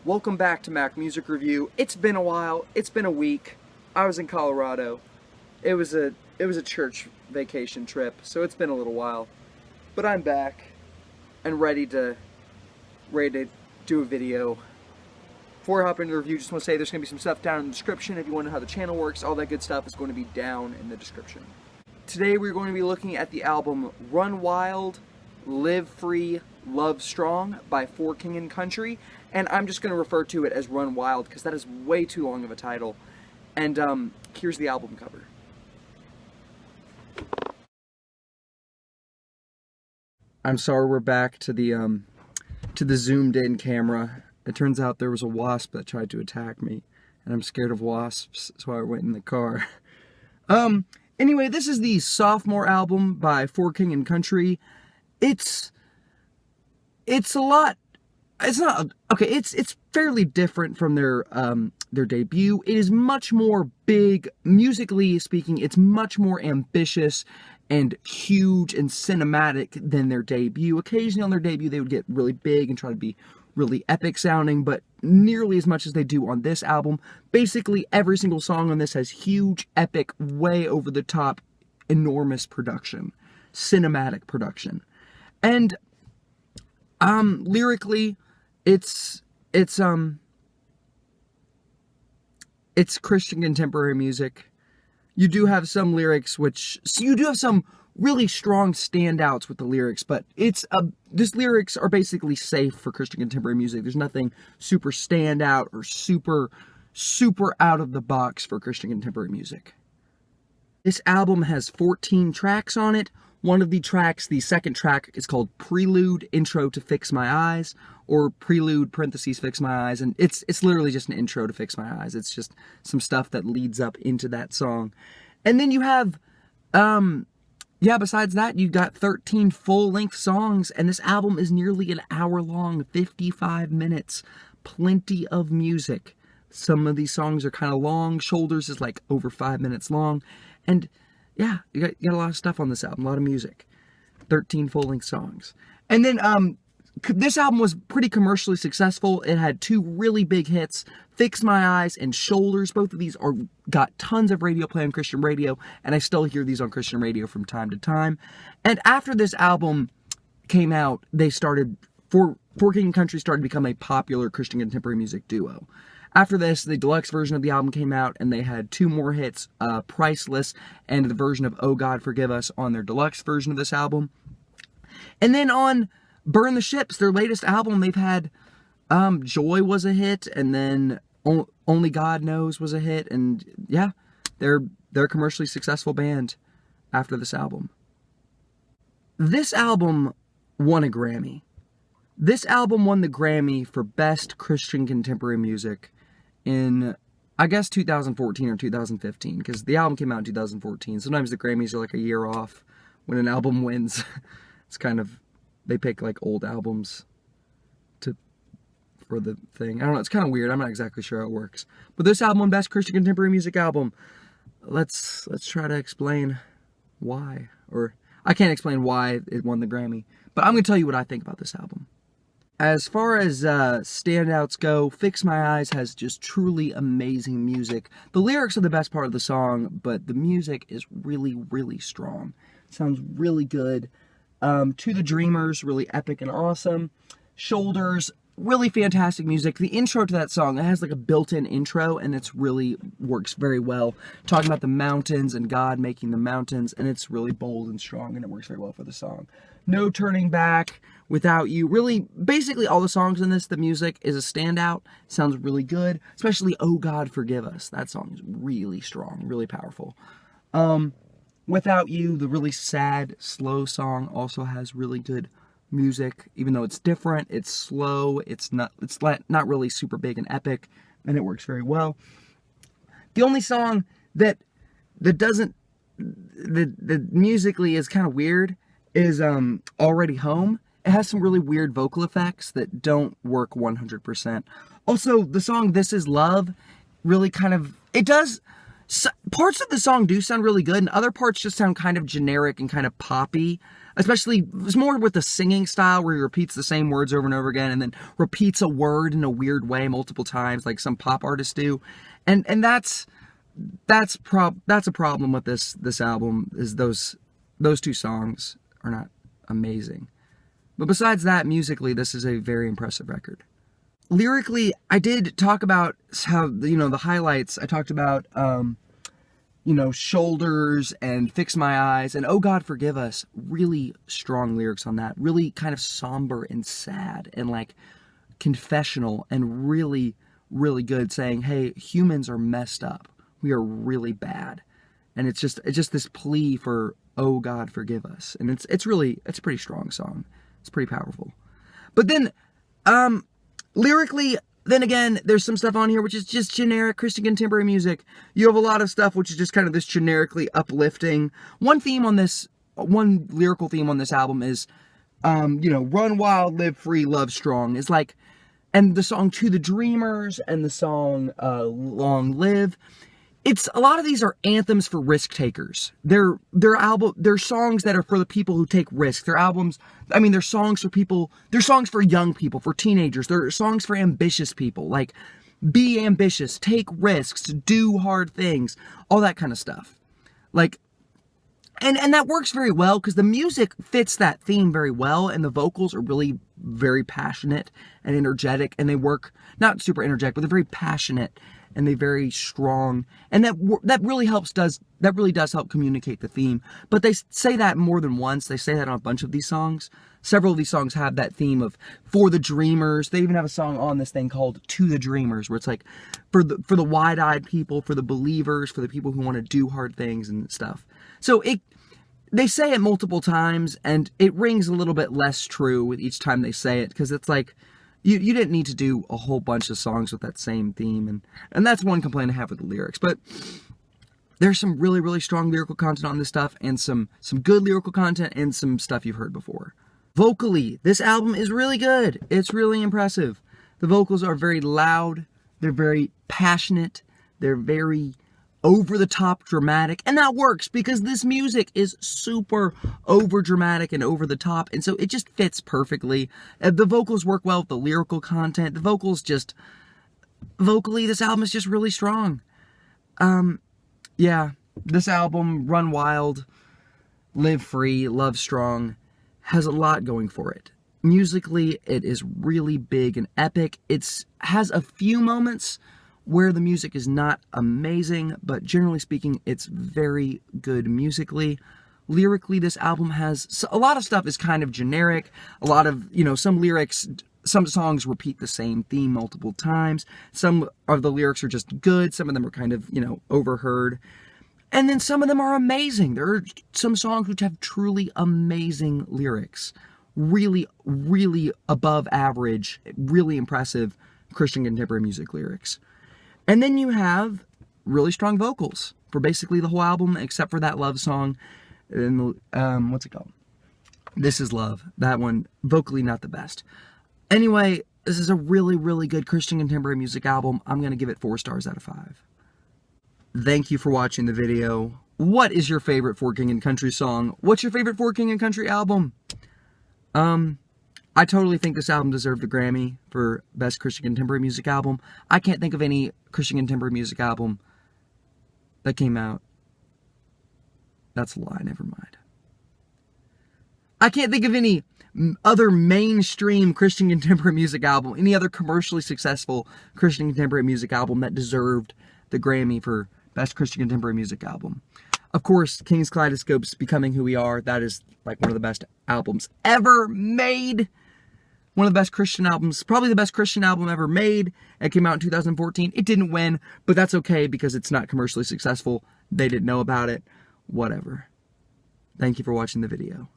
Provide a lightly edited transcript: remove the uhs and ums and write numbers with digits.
Welcome back to Mac Music Review. It's been a while. It's been a week. I was in Colorado. It was a church vacation trip, so it's been a little while. But I'm back and ready to do a video. Before I hop into the review, just want to say there's going to be some stuff down in the description. If you want to know how the channel works, all that good stuff is going to be down in the description. Today we're going to be looking at the album Run Wild, Live Free, Love Strong by For King and Country, and I'm just going to refer to it as Run Wild because that is way too long of a title. And here's the album cover. I'm sorry we're back to the zoomed in camera. It turns out there was a wasp that tried to attack me, and I'm scared of wasps, so I went in the car. Anyway, this is the sophomore album by For King and Country. It's fairly different from their debut. It is much more big, musically speaking. It's much more ambitious and huge and cinematic than their debut. Occasionally on their debut they would get really big and try to be really epic sounding, but nearly as much as they do on this album. Basically every single song on this has huge, epic, way over the top, enormous production, cinematic production. And lyrically, it's Christian contemporary music. You do have some lyrics you do have some really strong standouts with the lyrics, but these lyrics are basically safe for Christian contemporary music. There's nothing super standout or super out of the box for Christian contemporary music. This album has 14 tracks on it. One of the tracks, the second track, is called Prelude, Intro to Fix My Eyes, or Prelude, parentheses, Fix My Eyes, and it's literally just an intro to Fix My Eyes. It's just some stuff that leads up into that song. And then you have, besides that, you got 13 full-length songs, and this album is nearly an hour long, 55 minutes. Plenty of music. Some of these songs are kind of long. Shoulders is like over 5 minutes long, and yeah, you got a lot of stuff on this album, a lot of music. 13 full-length songs. And then, this album was pretty commercially successful. It had two really big hits, Fix My Eyes and Shoulders. Both of these got tons of radio play on Christian radio, and I still hear these on Christian radio from time to time. And after this album came out, For King and Country started to become a popular Christian contemporary music duo. After this, the deluxe version of the album came out, and they had two more hits, Priceless and the version of Oh God Forgive Us on their deluxe version of this album. And then on Burn the Ships, their latest album, they've had Joy was a hit, and then Only God Knows was a hit, and yeah, they're a commercially successful band after this album. This album won a Grammy. This album won the Grammy for Best Christian Contemporary Music in, I guess, 2014 or 2015, because the album came out in 2014. Sometimes the Grammys are like a year off when an album wins. It's kind of, they pick like old albums for the thing. I don't know, it's kind of weird. I'm not exactly sure how it works. But this album won Best Christian Contemporary Music Album. Let's try to explain why. Or, I can't explain why it won the Grammy, but I'm going to tell you what I think about this album. As far as standouts go, Fix My Eyes has just truly amazing music. The lyrics are the best part of the song, but the music is really, really strong. It sounds really good. To the Dreamers, really epic and awesome. Shoulders, really fantastic music. The intro to that song, it has like a built-in intro, and it's really works very well. Talking about the mountains and God making the mountains, and it's really bold and strong, and it works very well for the song. No Turning Back, Without You. Really, basically all the songs in this, the music is a standout. Sounds really good. Especially Oh God Forgive Us. That song is really strong, really powerful. Without You, the really sad, slow song, also has really good music. Even though it's different, it's slow, it's not really super big and epic, and it works very well. The only song that musically is kind of weird is Already Home. It has some really weird vocal effects that don't work 100%. Also, the song This Is Love really kind of, parts of the song do sound really good, and other parts just sound kind of generic and kind of poppy. Especially, it's more with the singing style where he repeats the same words over and over again and then repeats a word in a weird way multiple times like some pop artists do. And that's a problem with this album, is those two songs are not amazing. But besides that, musically, this is a very impressive record. Lyrically, I did talk about how, the highlights. I talked about, Shoulders and Fix My Eyes and Oh God Forgive Us. Really strong lyrics on that. Really kind of somber and sad and like confessional and really, really good, saying, hey, humans are messed up. We are really bad. And it's just this plea for, oh God, forgive us. And it's a pretty strong song. It's pretty powerful. But then, lyrically, then again, there's some stuff on here which is just generic Christian contemporary music. You have a lot of stuff which is just kind of this generically uplifting. One lyrical theme on this album is, run wild, live free, love strong. Is like, and the song To the Dreamers and the song Long Live. It's a lot of these are anthems for risk takers. They're songs that are for the people who take risks. They're songs for people, they're songs for young people, for teenagers. They're songs for ambitious people. Like, be ambitious, take risks, do hard things, all that kind of stuff. Like, and that works very well because the music fits that theme very well, and the vocals are really very passionate and energetic, and they work, not super energetic, but they're very passionate and they're very strong, and that really does help communicate the theme. But they say that more than once. They say that on a bunch of these songs. Several of these songs have that theme of for the dreamers. They even have a song on this thing called To the Dreamers, where it's like for the wide-eyed people, for the believers, for the people who want to do hard things and stuff. So they say it multiple times, and it rings a little bit less true with each time they say it, because it's like, you didn't need to do a whole bunch of songs with that same theme, and that's one complaint I have with the lyrics. But there's some really, really strong lyrical content on this stuff, and some good lyrical content, and some stuff you've heard before. Vocally, this album is really good. It's really impressive. The vocals are very loud, they're very passionate, they're very over-the-top dramatic, and that works because this music is super over-dramatic and over-the-top, and so it just fits perfectly. The vocals work well with the lyrical content. Vocally, this album is just really strong. This album, Run Wild, Live Free, Love Strong, has a lot going for it. Musically, it is really big and epic. It has a few moments where the music is not amazing, but generally speaking, it's very good musically. Lyrically, this album has a lot of stuff is kind of generic. A lot of, some lyrics, some songs repeat the same theme multiple times. Some of the lyrics are just good. Some of them are kind of, overheard. And then some of them are amazing. There are some songs which have truly amazing lyrics. Really, really above average, really impressive Christian contemporary music lyrics. And then you have really strong vocals for basically the whole album, except for that love song. And what's it called? This Is Love. That one, vocally not the best. Anyway, this is a really, really good Christian contemporary music album. I'm going to give it 4 stars out of 5. Thank you for watching the video. What is your favorite For King and Country song? What's your favorite For King and Country album? I totally think this album deserved a Grammy for Best Christian Contemporary Music Album. I can't think of any Christian Contemporary Music album that came out. That's a lie, never mind. I can't think of any other mainstream Christian Contemporary Music album, any other commercially successful Christian Contemporary Music album that deserved the Grammy for Best Christian Contemporary Music Album. Of course, King's Kaleidoscope's Becoming Who We Are, that is like one of the best albums ever made. One of the best Christian albums, probably the best Christian album ever made. It came out in 2014. It didn't win, but that's okay because it's not commercially successful. They didn't know about it. Whatever. Thank you for watching the video.